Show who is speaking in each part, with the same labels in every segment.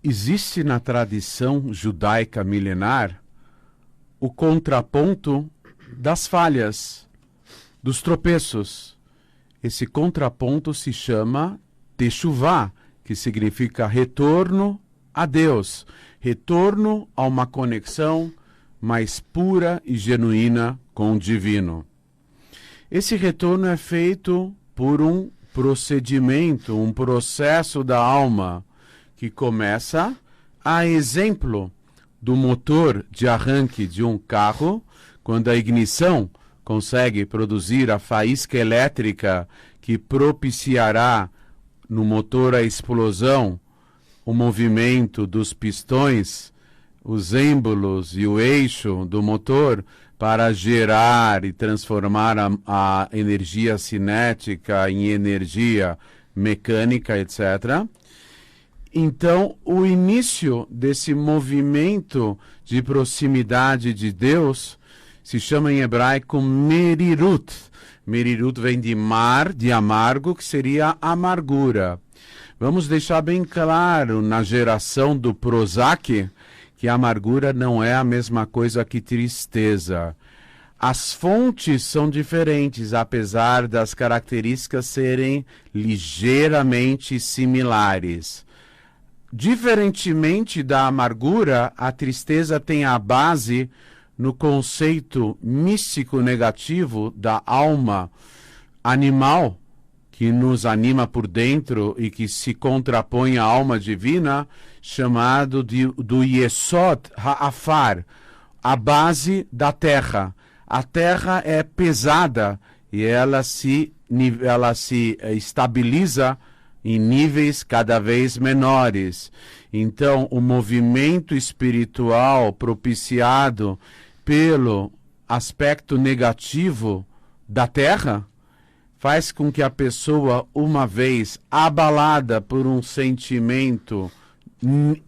Speaker 1: Existe na tradição judaica milenar o contraponto das falhas, dos tropeços. Esse contraponto se chama Teshuvá, que significa retorno a Deus, retorno a uma conexão mais pura e genuína com o divino. Esse retorno é feito por um procedimento, um processo da alma, que começa a exemplo do motor de arranque de um carro, quando a ignição consegue produzir a faísca elétrica que propiciará no motor a explosão, o movimento dos pistões, os êmbolos e o eixo do motor para gerar e transformar a energia cinética em energia mecânica, etc. Então, o início desse movimento de proximidade de Deus se chama em hebraico merirut. Merirut vem de mar, de amargo, que seria amargura. Vamos deixar bem claro na geração do Prozac que a amargura não é a mesma coisa que tristeza. As fontes são diferentes, apesar das características serem ligeiramente similares. Diferentemente da amargura, a tristeza tem a base no conceito místico negativo da alma animal, que nos anima por dentro e que se contrapõe à alma divina, chamado do Yesod Ha'afar, a base da terra. A terra é pesada e ela se estabiliza em níveis cada vez menores. Então, o movimento espiritual propiciado pelo aspecto negativo da terra faz com que a pessoa, uma vez abalada por um sentimento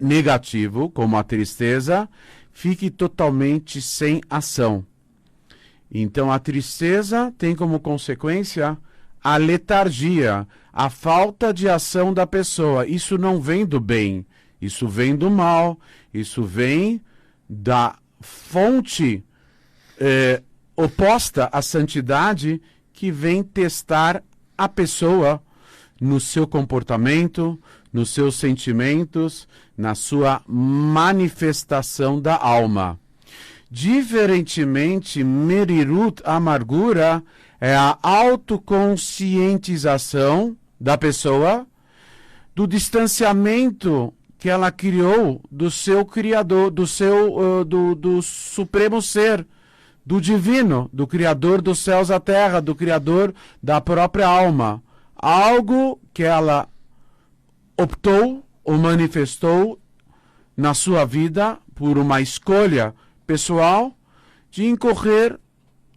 Speaker 1: negativo, como a tristeza, fique totalmente sem ação. Então, a tristeza tem como consequência a letargia, a falta de ação da pessoa. Isso não vem do bem, isso vem do mal, isso vem da fonte oposta à santidade, que vem testar a pessoa no seu comportamento, nos seus sentimentos, na sua manifestação da alma. Diferentemente, merirut, amargura, é a autoconscientização da pessoa do distanciamento que ela criou do seu Criador, do Supremo Ser, do Divino, do Criador dos céus e da terra, do Criador da própria alma. Algo que ela optou ou manifestou na sua vida por uma escolha pessoal de incorrer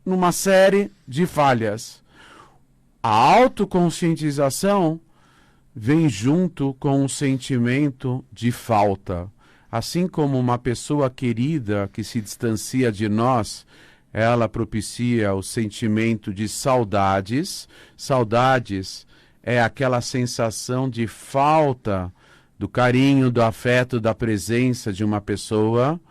Speaker 1: numa série de falhas. A autoconscientização vem junto com um sentimento de falta. Assim como uma pessoa querida que se distancia de nós, ela propicia o sentimento de saudades. Saudades é aquela sensação de falta do carinho, do afeto, da presença de uma pessoa.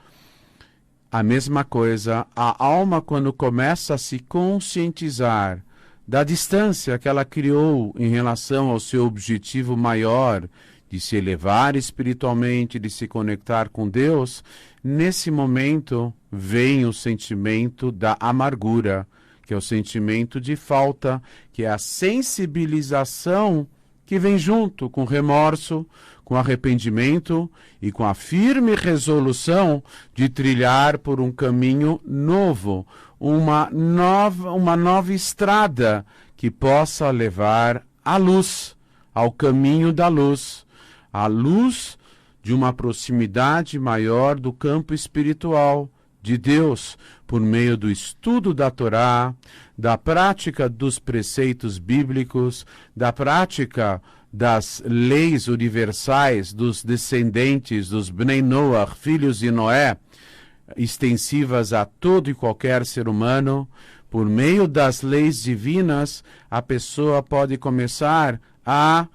Speaker 1: A mesma coisa, a alma, quando começa a se conscientizar da distância que ela criou em relação ao seu objetivo maior, de se elevar espiritualmente, de se conectar com Deus, nesse momento vem o sentimento da amargura, que é o sentimento de falta, que é a sensibilização que vem junto com remorso, com arrependimento e com a firme resolução de trilhar por um caminho novo, uma nova estrada que possa levar à luz, ao caminho da luz, à luz de uma proximidade maior do campo espiritual de Deus, por meio do estudo da Torá, da prática dos preceitos bíblicos, da prática das leis universais dos descendentes dos Bnei Noach, filhos de Noé, extensivas a todo e qualquer ser humano. Por meio das leis divinas, a pessoa pode começar a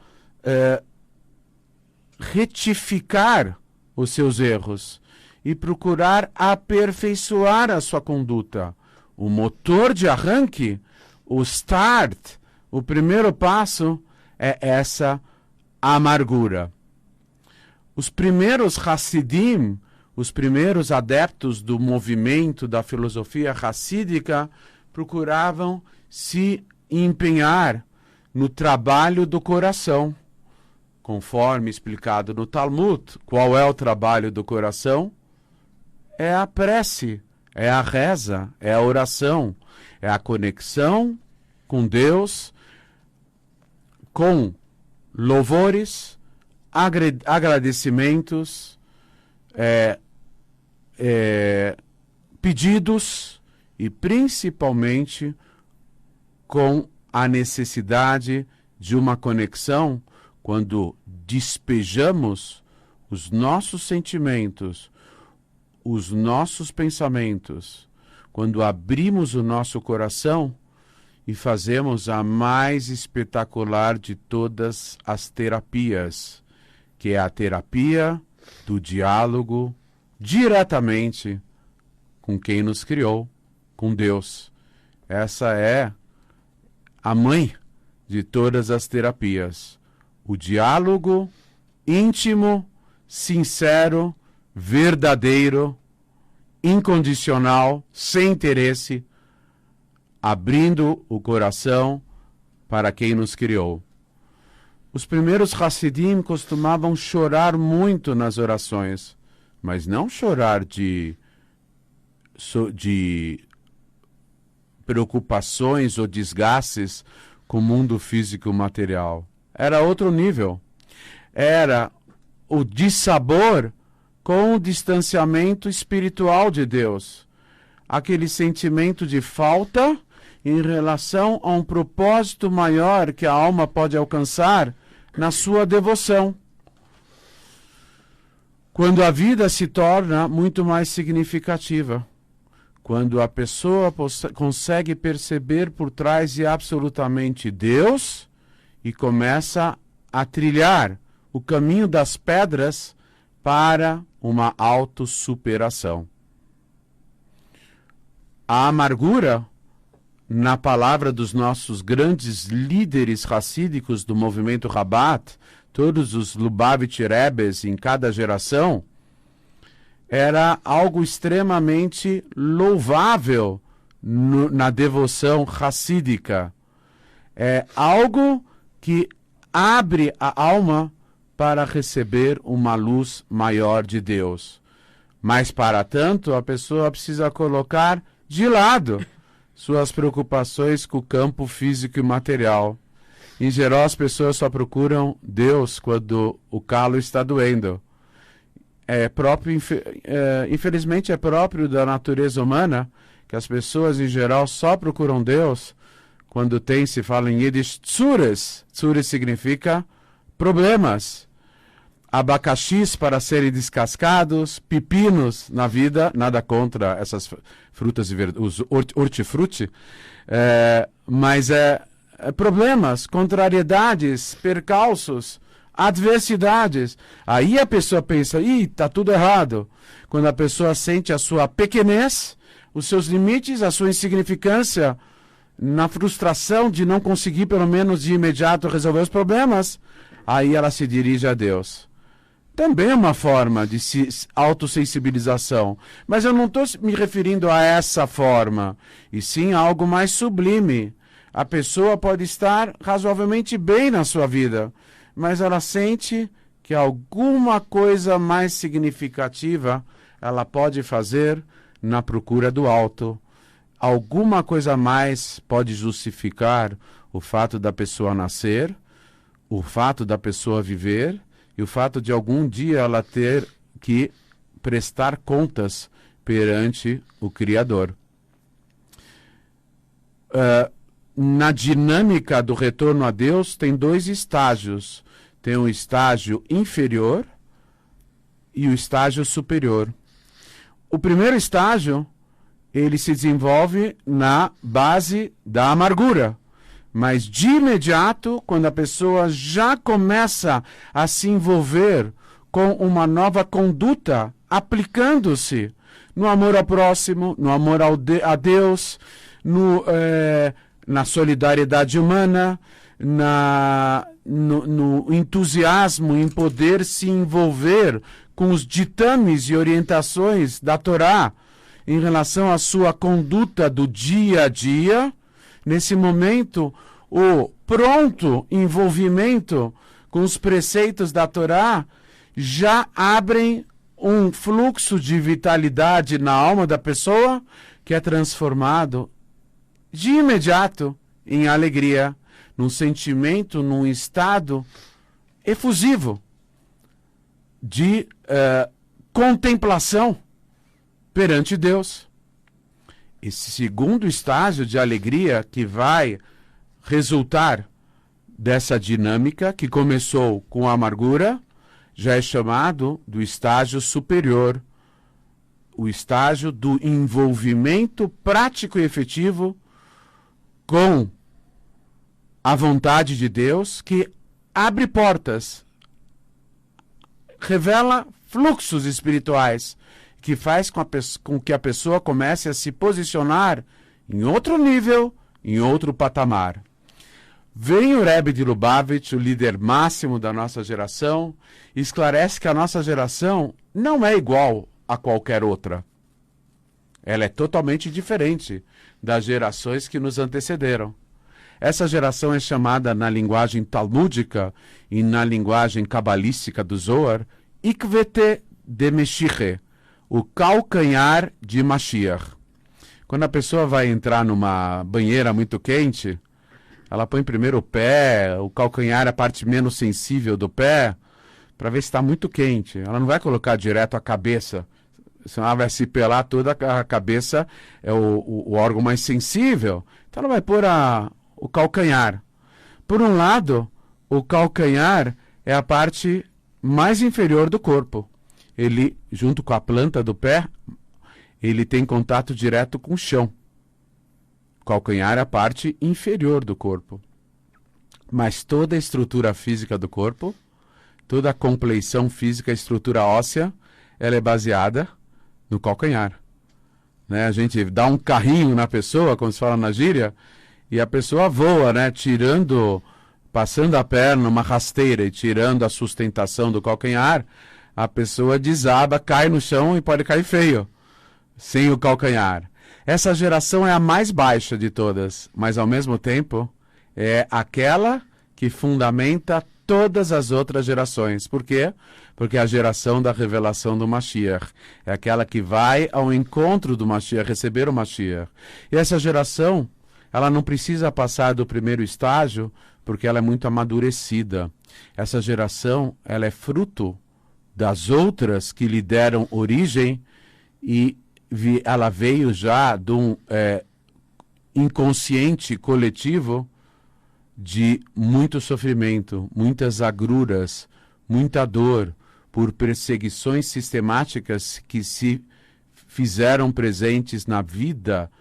Speaker 1: retificar os seus erros e procurar aperfeiçoar a sua conduta. O motor de arranque, o start, o primeiro passo é essa amargura. Os primeiros Hassidim, os primeiros adeptos do movimento da filosofia hassídica, procuravam se empenhar no trabalho do coração. Conforme explicado no Talmud, qual é o trabalho do coração? É a prece, é a reza, é a oração, é a conexão com Deus, com louvores, agradecimentos, pedidos e principalmente com a necessidade de uma conexão quando despejamos os nossos sentimentos, os nossos pensamentos, quando abrimos o nosso coração e fazemos a mais espetacular de todas as terapias, que é a terapia do diálogo diretamente com quem nos criou, com Deus. Essa é a mãe de todas as terapias. O diálogo íntimo, sincero, verdadeiro, incondicional, sem interesse, abrindo o coração para quem nos criou. Os primeiros Hassidim costumavam chorar muito nas orações, mas não chorar de preocupações ou desgastes com o mundo físico e material. Era outro nível. Era o dissabor com o distanciamento espiritual de Deus. Aquele sentimento de falta em relação a um propósito maior que a alma pode alcançar na sua devoção. Quando a vida se torna muito mais significativa, quando a pessoa consegue perceber por trás de absolutamente Deus e começa a trilhar o caminho das pedras para uma autossuperação. A amargura, na palavra dos nossos grandes líderes racídicos do movimento Rabat, todos os Lubavitch Rebes em cada geração, era algo extremamente louvável na devoção racídica. É algo que abre a alma para receber uma luz maior de Deus. Mas, para tanto, a pessoa precisa colocar de lado suas preocupações com o campo físico e material. Em geral, as pessoas só procuram Deus quando o calo está doendo. Infelizmente, é próprio da natureza humana que as pessoas, em geral, só procuram Deus quando se fala em Yiddish, tsuras. Tsuras significa problemas. Abacaxis para serem descascados, pepinos na vida, nada contra essas frutas e verduras, os hortifruti, mas problemas, contrariedades, percalços, adversidades. Aí a pessoa pensa, tá tudo errado. Quando a pessoa sente a sua pequenez, os seus limites, a sua insignificância, na frustração de não conseguir pelo menos de imediato resolver os problemas, aí ela se dirige a Deus. Também é uma forma de autossensibilização. Mas eu não estou me referindo a essa forma, e sim a algo mais sublime. A pessoa pode estar razoavelmente bem na sua vida, mas ela sente que alguma coisa mais significativa ela pode fazer na procura do alto. Alguma coisa mais pode justificar o fato da pessoa nascer, o fato da pessoa viver, e o fato de algum dia ela ter que prestar contas perante o Criador. Na dinâmica do retorno a Deus, tem dois estágios. Tem o estágio inferior e o estágio superior. O primeiro estágio, ele se desenvolve na base da amargura. Mas de imediato, quando a pessoa já começa a se envolver com uma nova conduta, aplicando-se no amor ao próximo, no amor a Deus, na solidariedade humana, no entusiasmo em poder se envolver com os ditames e orientações da Torá em relação à sua conduta do dia a dia. Nesse momento, o pronto envolvimento com os preceitos da Torá já abrem um fluxo de vitalidade na alma da pessoa que é transformado de imediato em alegria, num sentimento, num estado efusivo de contemplação perante Deus. Esse segundo estágio de alegria que vai resultar dessa dinâmica que começou com a amargura já é chamado do estágio superior, o estágio do envolvimento prático e efetivo com a vontade de Deus, que abre portas, revela fluxos espirituais, que faz com que a pessoa comece a se posicionar em outro nível, em outro patamar. Vem o Rebbe de Lubavitch, o líder máximo da nossa geração, e esclarece que a nossa geração não é igual a qualquer outra. Ela é totalmente diferente das gerações que nos antecederam. Essa geração é chamada na linguagem talmúdica e na linguagem cabalística do Zohar, Ikvete de Meshiche, o calcanhar de Mashiach. Quando a pessoa vai entrar numa banheira muito quente, ela põe primeiro o pé, o calcanhar é a parte menos sensível do pé, para ver se está muito quente. Ela não vai colocar direto a cabeça, senão ela vai se pelar toda a cabeça, é o órgão mais sensível. Então ela vai pôr o calcanhar. Por um lado, o calcanhar é a parte mais inferior do corpo. Ele, junto com a planta do pé, ele tem contato direto com o chão. O calcanhar é a parte inferior do corpo. Mas toda a estrutura física do corpo, toda a compleição física, a estrutura óssea, ela é baseada no calcanhar. Né? A gente dá um carrinho na pessoa, como se fala na gíria, e a pessoa voa, né? Passando a perna numa rasteira e tirando a sustentação do calcanhar, a pessoa desaba, cai no chão e pode cair feio, sem o calcanhar. Essa geração é a mais baixa de todas, mas ao mesmo tempo é aquela que fundamenta todas as outras gerações. Por quê? Porque é a geração da revelação do Mashiach. É aquela que vai ao encontro do Mashiach, receber o Mashiach. E essa geração, ela não precisa passar do primeiro estágio, porque ela é muito amadurecida. Essa geração, ela é fruto das outras que lhe deram origem e ela veio já de um inconsciente coletivo de muito sofrimento, muitas agruras, muita dor por perseguições sistemáticas que se fizeram presentes na vida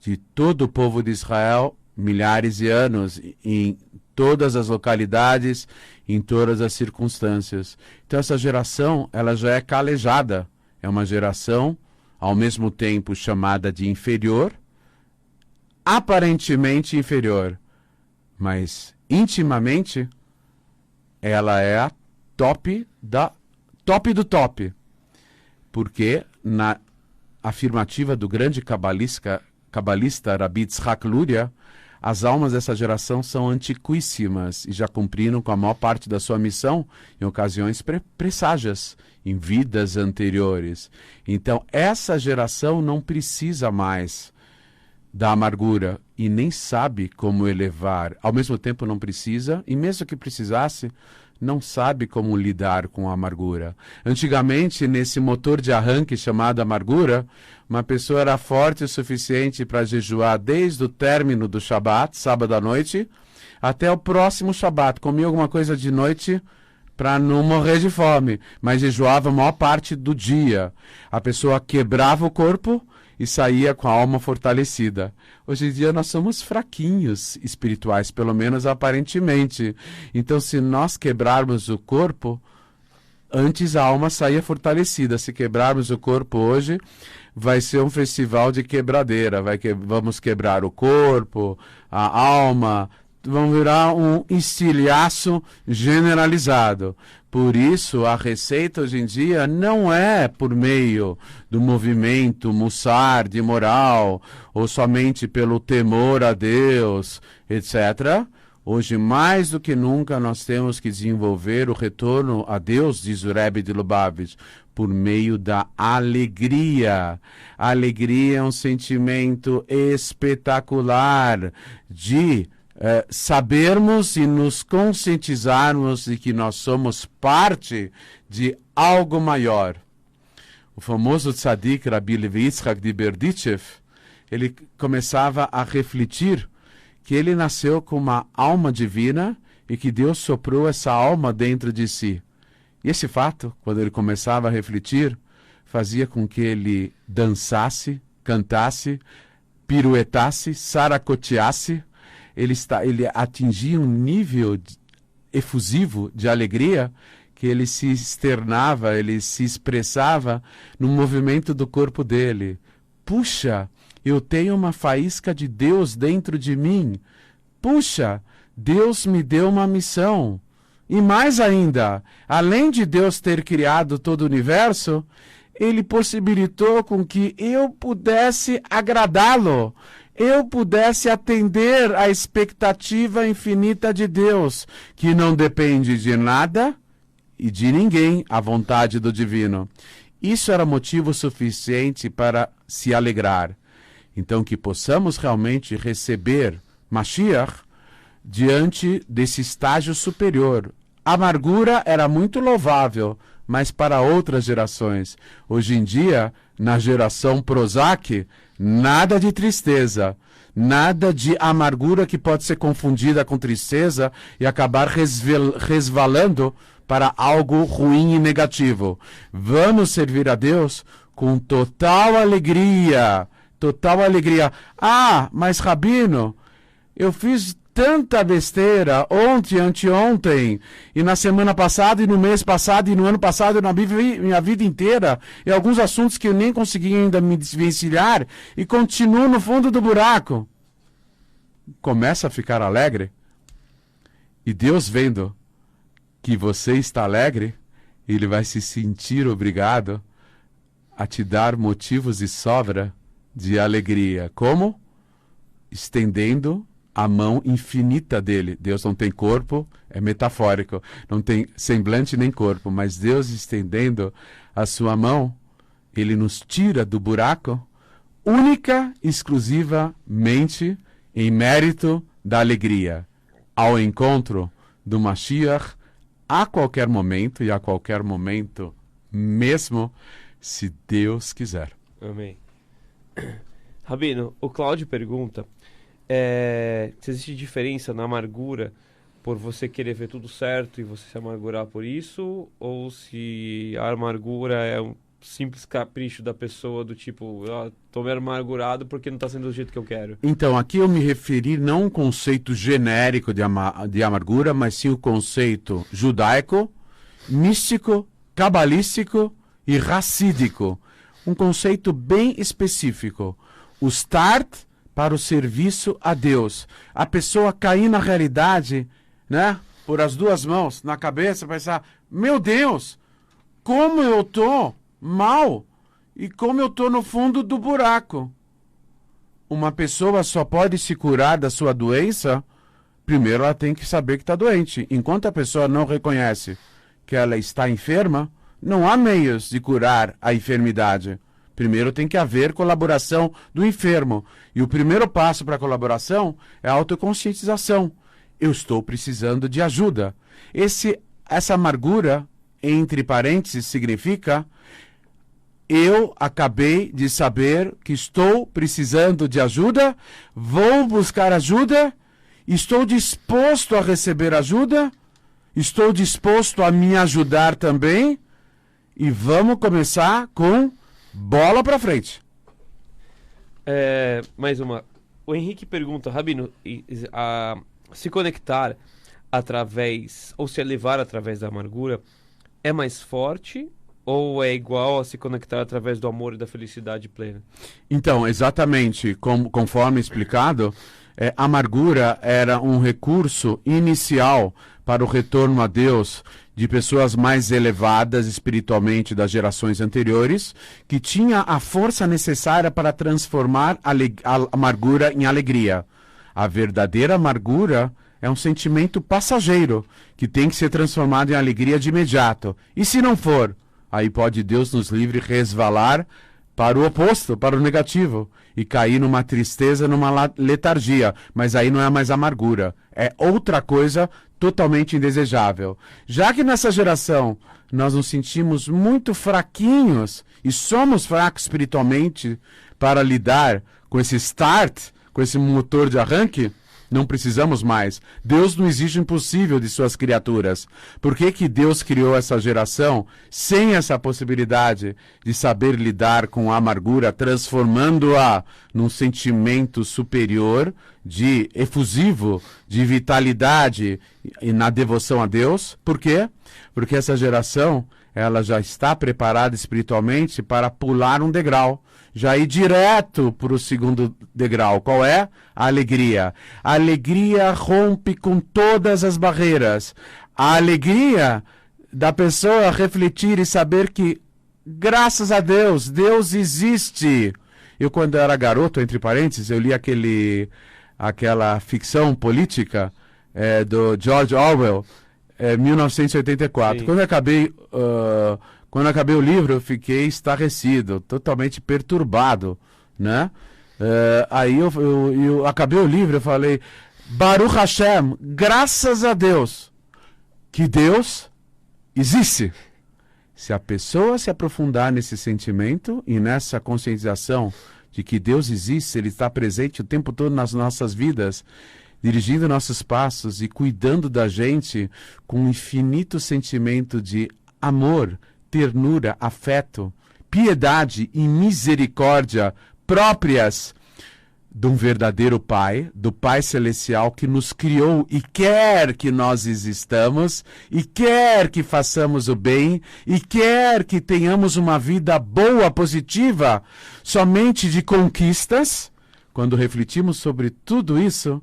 Speaker 1: de todo o povo de Israel, milhares de anos, em todas as localidades, em todas as circunstâncias. Então essa geração, ela já é calejada, é uma geração ao mesmo tempo chamada de inferior, aparentemente inferior, mas intimamente ela é a top do top. Porque na afirmativa do grande cabalista Rabbi Tzchak Luria, as almas dessa geração são antiquíssimas e já cumpriram com a maior parte da sua missão em ocasiões presságias, em vidas anteriores. Então, essa geração não precisa mais da amargura e nem sabe como elevar. Ao mesmo tempo não precisa, e mesmo que precisasse, não sabe como lidar com a amargura. Antigamente, nesse motor de arranque chamado amargura, uma pessoa era forte o suficiente para jejuar desde o término do Shabat, sábado à noite, até o próximo Shabat. Comia alguma coisa de noite para não morrer de fome, mas jejuava a maior parte do dia. A pessoa quebrava o corpo e saía com a alma fortalecida. Hoje em dia nós somos fraquinhos espirituais, pelo menos aparentemente. Então, se nós quebrarmos o corpo, antes a alma saía fortalecida. Se quebrarmos o corpo hoje, vai ser um festival de quebradeira. Vamos quebrar o corpo, a alma, vão virar um estilhaço generalizado. Por isso, a receita hoje em dia não é por meio do movimento mussar de moral, ou somente pelo temor a Deus, etc. Hoje, mais do que nunca, nós temos que desenvolver o retorno a Deus, diz o Rebbe de Lubavitch, por meio da alegria. A alegria é um sentimento espetacular de sabermos e nos conscientizarmos de que nós somos parte de algo maior. O famoso tzadik Rabbi Levi Yitzhak de Berdichev, ele começava a refletir que ele nasceu com uma alma divina e que Deus soprou essa alma dentro de si. E esse fato, quando ele começava a refletir, fazia com que ele dançasse, cantasse, piruetasse, saracoteasse. Ele atingia um nível efusivo de alegria que ele se externava, ele se expressava no movimento do corpo dele. Puxa, eu tenho uma faísca de Deus dentro de mim. Puxa, Deus me deu uma missão. E mais ainda, além de Deus ter criado todo o universo, ele possibilitou com que eu pudesse agradá-lo. Eu pudesse atender à expectativa infinita de Deus, que não depende de nada e de ninguém, a vontade do divino. Isso era motivo suficiente para se alegrar. Então, que possamos realmente receber Mashiach diante desse estágio superior. A amargura era muito louvável, mas para outras gerações. Hoje em dia, na geração Prozac, nada de tristeza, nada de amargura que pode ser confundida com tristeza e acabar resvalando para algo ruim e negativo. Vamos servir a Deus com total alegria, total alegria. Ah, mas Rabino, eu fiz tanta besteira ontem, anteontem, e na semana passada, e no mês passado, e no ano passado, e na minha vida inteira, e alguns assuntos que eu nem consegui ainda me desvencilhar, e continuo no fundo do buraco. Começa a ficar alegre, e Deus vendo que você está alegre, Ele vai se sentir obrigado a te dar motivos de sobra de alegria. Como? Estendendo a mão infinita dele. Deus não tem corpo, é metafórico, não tem semblante nem corpo, mas Deus estendendo a sua mão, ele nos tira do buraco, única, exclusivamente em mérito da alegria, ao encontro do Mashiach a qualquer momento, e a qualquer momento mesmo, se Deus quiser.
Speaker 2: Amém. Rabino, o Cláudio pergunta se existe diferença na amargura por você querer ver tudo certo e você se amargurar por isso, ou se a amargura é um simples capricho da pessoa do tipo, tô meio amargurado porque não está sendo do jeito que eu quero.
Speaker 1: Então, aqui eu me referi não a um conceito genérico de amargura, mas sim o conceito judaico, místico, cabalístico e racídico. Um conceito bem específico. O start para o serviço a Deus. A pessoa cair na realidade, né? Por as duas mãos na cabeça, pensar, meu Deus, como eu tô mal e como eu tô no fundo do buraco. Uma pessoa só pode se curar da sua doença, primeiro ela tem que saber que está doente. Enquanto a pessoa não reconhece que ela está enferma, não há meios de curar a enfermidade. Primeiro tem que haver colaboração do enfermo. E o primeiro passo para a colaboração é a autoconscientização. Eu estou precisando de ajuda. Essa amargura, entre parênteses, significa eu acabei de saber que estou precisando de ajuda, vou buscar ajuda, estou disposto a receber ajuda, estou disposto a me ajudar também, e vamos começar com bola para frente.
Speaker 2: Mais uma. O Henrique pergunta, Rabino, se conectar através, ou se elevar através da amargura, é mais forte ou é igual a se conectar através do amor e da felicidade plena?
Speaker 1: Então, exatamente, conforme explicado, a amargura era um recurso inicial para o retorno a Deus de pessoas mais elevadas espiritualmente das gerações anteriores, que tinha a força necessária para transformar a amargura em alegria. A verdadeira amargura é um sentimento passageiro, que tem que ser transformado em alegria de imediato. E se não for, aí pode Deus nos livre resvalar para o oposto, para o negativo, e cair numa tristeza, numa letargia. Mas aí não é mais amargura, é outra coisa totalmente indesejável. Já que nessa geração nós nos sentimos muito fraquinhos e somos fracos espiritualmente para lidar com esse start, com esse motor de arranque, não precisamos mais. Deus não exige o impossível de suas criaturas. Por que que Deus criou essa geração sem essa possibilidade de saber lidar com a amargura, transformando-a num sentimento superior, de efusivo, de vitalidade e na devoção a Deus? Por quê? Porque essa geração, ela já está preparada espiritualmente para pular um degrau, já ir direto para o segundo degrau. Qual é? A alegria. A alegria rompe com todas as barreiras. A alegria da pessoa refletir e saber que, graças a Deus, Deus existe. Eu, quando era garoto, entre parênteses, eu li aquela ficção política do George Orwell, 1984.
Speaker 2: Sim.
Speaker 1: Quando eu acabei o livro, eu fiquei estarrecido, totalmente perturbado, né? Aí eu acabei o livro, eu falei, Baruch Hashem, graças a Deus, que Deus existe. Se a pessoa se aprofundar nesse sentimento e nessa conscientização de que Deus existe, Ele está presente o tempo todo nas nossas vidas, dirigindo nossos passos e cuidando da gente com um infinito sentimento de amor, ternura, afeto, piedade e misericórdia próprias de um verdadeiro Pai, do Pai Celestial que nos criou e quer que nós existamos, e quer que façamos o bem, e quer que tenhamos uma vida boa, positiva, somente de conquistas. Quando refletimos sobre tudo isso,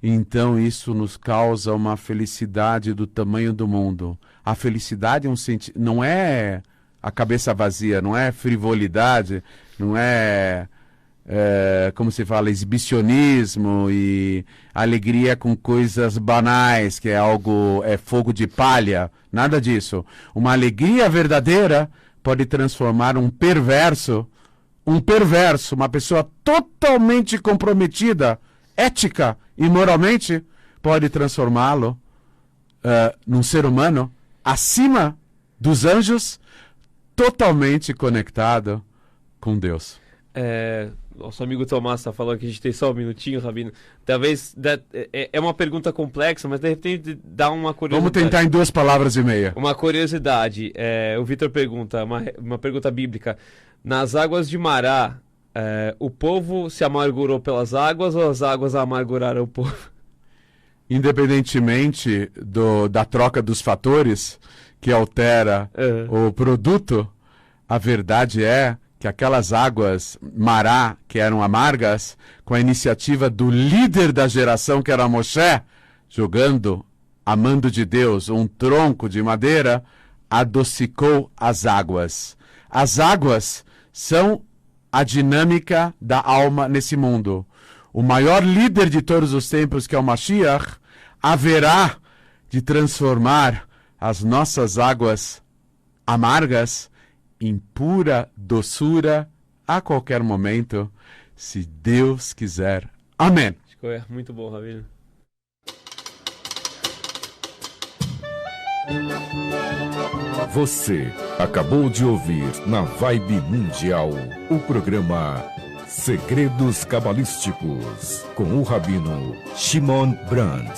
Speaker 1: então isso nos causa uma felicidade do tamanho do mundo. A felicidade não é a cabeça vazia, não é frivolidade, não é, como se fala, exibicionismo e alegria com coisas banais, que é fogo de palha, nada disso. Uma alegria verdadeira pode transformar um perverso, uma pessoa totalmente comprometida, ética e moralmente, pode transformá-lo num ser humano acima dos anjos, totalmente conectado com Deus.
Speaker 2: Nosso amigo Tomás está falando que a gente tem só um minutinho, Rabino. Talvez é uma pergunta complexa, mas de repente dá uma curiosidade.
Speaker 1: Vamos tentar em 2 palavras e meia.
Speaker 2: Uma curiosidade. O Vitor pergunta, uma pergunta bíblica. Nas águas de Mará, o povo se amargurou pelas águas ou as águas amarguraram o povo?
Speaker 1: Independentemente da troca dos fatores que altera o produto, a verdade é que aquelas águas Mará, que eram amargas, com a iniciativa do líder da geração, que era Moshe, jogando, amando de Deus, um tronco de madeira, adocicou as águas. As águas são a dinâmica da alma nesse mundo. O maior líder de todos os tempos, que é o Mashiach, haverá de transformar as nossas águas amargas em pura doçura a qualquer momento, se Deus quiser. Amém.
Speaker 2: Muito bom, Rabino.
Speaker 3: Você acabou de ouvir na Vibe Mundial o programa Segredos Cabalísticos com o Rabino Shimon Brand.